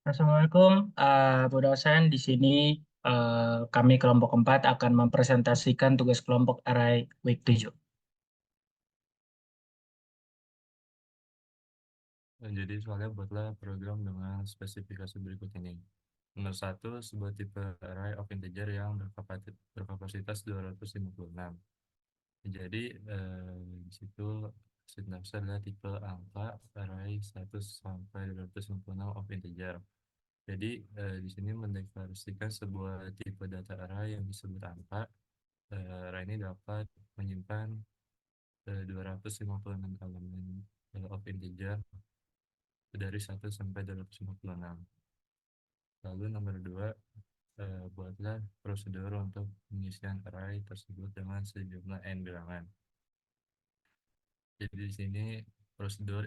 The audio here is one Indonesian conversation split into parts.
Assalamualaikum, Bu dosen. Di sini kami kelompok 4 akan mempresentasikan tugas kelompok array week 7. Jadi soalnya buatlah program dengan spesifikasi berikut ini. Nomor satu, sebuah tipe array of integer yang berkapasitas 256. Jadi di situ sintaksnya adalah tipe angka array 1 sampai 256 of integer. Jadi di sini mendeklarasikan sebuah tipe data array yang disebut angka. Array ini dapat menyimpan 256 elemen of integer dari 1 sampai 256. Lalu nomor 2, buatlah prosedur untuk pengisian array tersebut dengan sejumlah n bilangan. Jadi di sini prosedur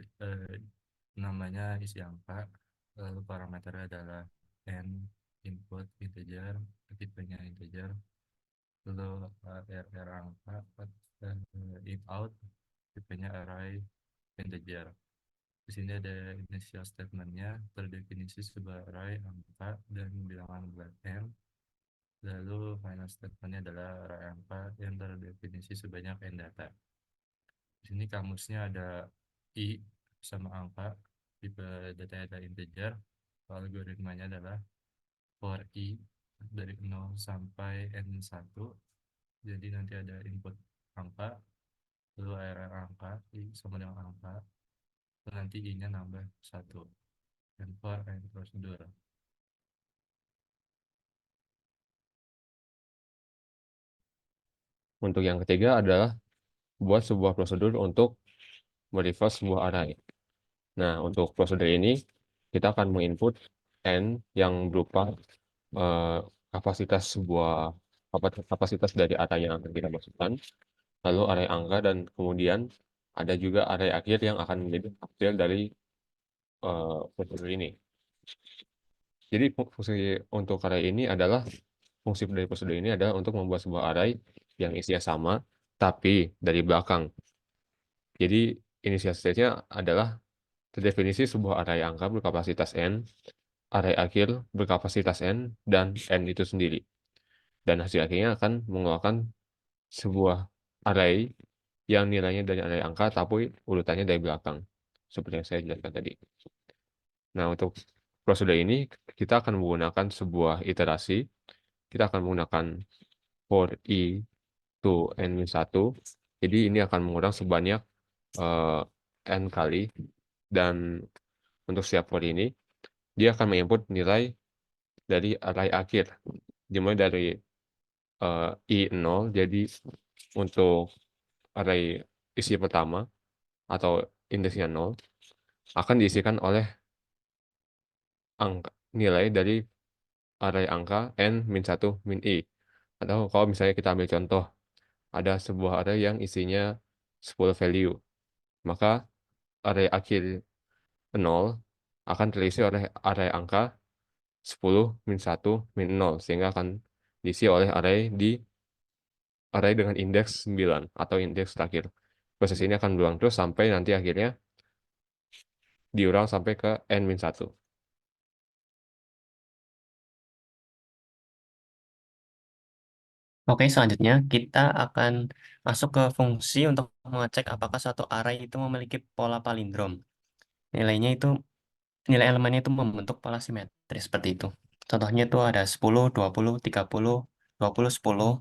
namanya isi angka, lalu parameternya adalah n input integer, tipenya integer, lalu r angka, int out, tipenya array integer. Di sini ada initial statementnya, terdefinisi sebagai array angka dan bilangan bulat n. Lalu final statementnya adalah array angka yang terdefinisi sebanyak n data. Di sini kamusnya ada i sama angka, tipe data ada integer. Algoritmanya adalah for i dari 0 sampai n1. Jadi nanti ada input angka, lalu array angka, i sama dengan angka, lalu nanti i-nya nambah 1. Dan for n prosedur. Untuk yang ketiga adalah buat sebuah prosedur untuk mereverse sebuah array. Nah, untuk prosedur ini kita akan menginput n yang berupa eh, kapasitas sebuah kapasitas dari array yang akan kita masukkan, lalu array angka, dan kemudian ada juga array akhir yang akan menjadi hasil dari prosedur ini. Jadi fungsi untuk array ini adalah fungsi dari prosedur ini adalah untuk membuat sebuah array yang isinya sama tapi dari belakang. Jadi initial state-nya adalah terdefinisi sebuah array angka berkapasitas n, array akhir berkapasitas n, dan n itu sendiri. Dan hasil akhirnya akan mengeluarkan sebuah array yang nilainya dari array angka tapi urutannya dari belakang. Seperti yang saya jelaskan tadi. Nah, untuk prosedur ini kita akan menggunakan sebuah iterasi. Kita akan menggunakan for i to n-1. Jadi ini akan mengulang sebanyak eh, n kali. Dan untuk setiap for ini, dia akan menginput nilai dari array akhir. Dimulai dari i0, jadi untuk array isi pertama atau indeksnya 0, akan diisikan oleh nilai dari array angka n min 1 min i. Atau kalau misalnya kita ambil contoh, ada sebuah array yang isinya 10 value, maka array akhir 0 akan terisi oleh array angka 10 min 1 min 0, sehingga akan diisi oleh array dengan indeks 9 atau indeks terakhir. Proses ini akan berulang terus sampai nanti akhirnya diulang sampai ke n min 1. Oke, selanjutnya kita akan masuk ke fungsi untuk mengecek apakah suatu array itu memiliki pola palindrom. Nilainya itu, nilai elemennya itu membentuk pola simetris seperti itu. Contohnya itu ada 10, 20, 30, 20, 10.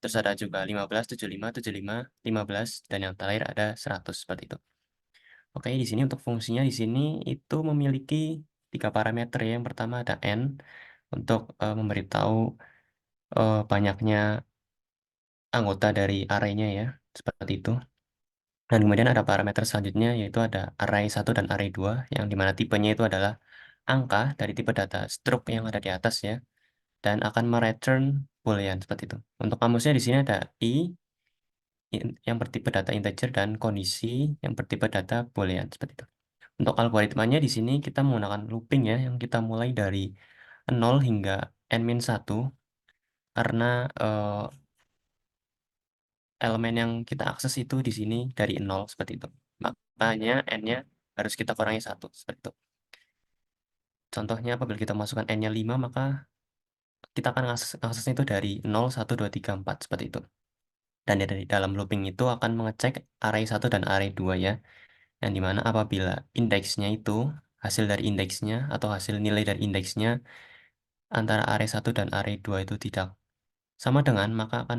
Terus ada juga 15, 75, 75, 15, dan yang terakhir ada 100 seperti itu. Oke, di sini untuk fungsinya di sini itu memiliki 3 parameter ya. Yang pertama ada n untuk memberitahu banyaknya anggota dari array-nya ya, seperti itu. Dan kemudian ada parameter selanjutnya yaitu ada array 1 dan array 2 yang dimana tipenya itu adalah angka dari tipe data struct yang ada di atas ya, dan akan mereturn boolean seperti itu. Untuk kamusnya di sini ada yang bertipe data integer dan kondisi yang bertipe data boolean seperti itu. Untuk algoritmanya di sini kita menggunakan looping ya, yang kita mulai dari 0 hingga n-1 karena elemen yang kita akses itu di sini dari 0 seperti itu. Makanya n-nya harus kita kurangi 1 seperti itu. Contohnya apabila kita masukkan n-nya 5, maka kita akan aksesnya itu dari 0, 1, 2, 3, 4 seperti itu. Dan dari dalam looping itu akan mengecek array 1 dan array 2 ya. Yang dimana apabila indeksnya itu, hasil dari indeksnya atau hasil nilai dari indeksnya antara array 1 dan array 2 itu tidak sama dengan, maka akan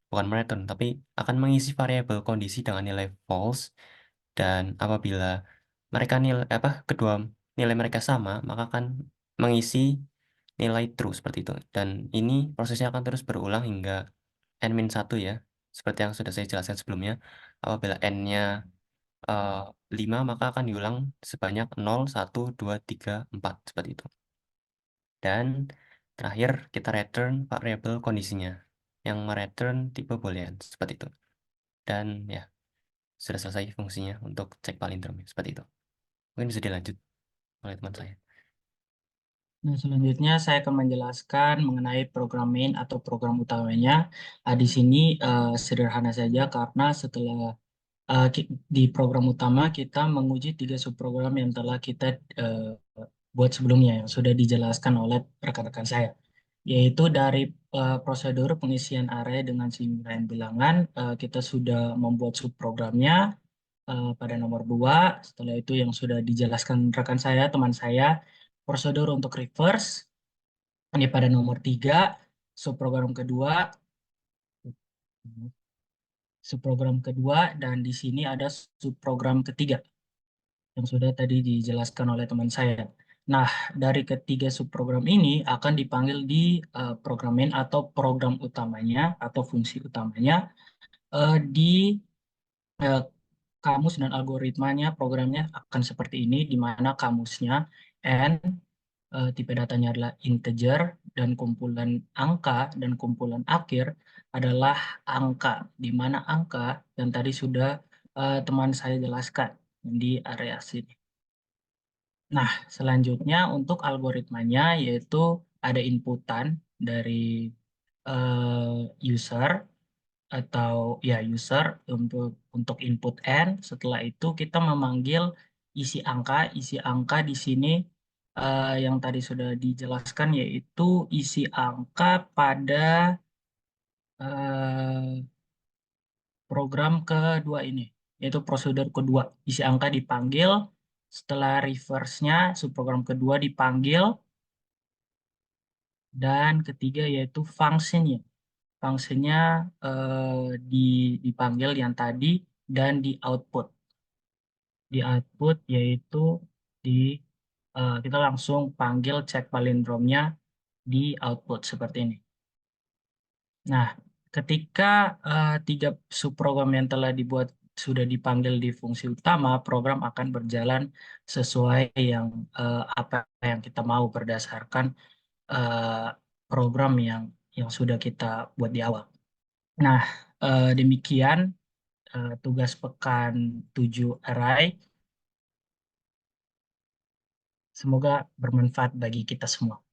bukan mereturn, tapi akan mengisi variabel kondisi dengan nilai false. Dan apabila mereka kedua nilai mereka sama, maka akan mengisi nilai true seperti itu. Dan ini prosesnya akan terus berulang hingga n-1 ya. Seperti yang sudah saya jelaskan sebelumnya, apabila n-nya 5, maka akan diulang sebanyak 0, 1, 2, 3, 4 seperti itu. Dan terakhir kita return variabel kondisinya yang mereturn tipe boolean seperti itu. Dan ya, sudah selesai fungsinya untuk cek palindrom seperti itu. Mungkin bisa dilanjut oleh teman saya. Nah, selanjutnya saya akan menjelaskan mengenai program main atau program utamanya. Di sini sederhana saja karena setelah di program utama kita menguji 3 subprogram yang telah kita buat sebelumnya yang sudah dijelaskan oleh rekan-rekan saya, yaitu dari prosedur pengisian array dengan simpanan bilangan. Kita sudah membuat subprogramnya pada nomor 2. Setelah itu yang sudah dijelaskan rekan saya, teman saya, prosedur untuk reverse ini pada nomor 3. Subprogram kedua, subprogram kedua, dan di sini ada subprogram ketiga yang sudah tadi dijelaskan oleh teman saya. Nah, dari ketiga subprogram ini akan dipanggil di program main atau program utamanya atau fungsi utamanya di eh, kamus dan algoritmanya. Programnya akan seperti ini, di mana kamusnya n tipe datanya adalah integer dan kumpulan angka dan kumpulan akhir adalah angka, di mana angka yang tadi sudah teman saya jelaskan di area sini. Nah, selanjutnya untuk algoritmanya yaitu ada inputan dari user atau ya user untuk input n. Setelah itu kita memanggil isi angka. Isi angka di sini yang tadi sudah dijelaskan yaitu isi angka pada eh, program kedua ini, yaitu prosedur kedua. Isi angka dipanggil, setelah reverse-nya subprogram kedua dipanggil, dan ketiga yaitu fungsinya. Fungsinya dipanggil yang tadi dan di output. Di output yaitu di kita langsung panggil cek palindromnya di output seperti ini. Nah, ketika 3 subprogram yang telah dibuat sudah dipanggil di fungsi utama, program akan berjalan sesuai yang apa yang kita mau berdasarkan eh, program yang sudah kita buat di awal. Nah, demikian tugas pekan 7 Array. Semoga bermanfaat bagi kita semua.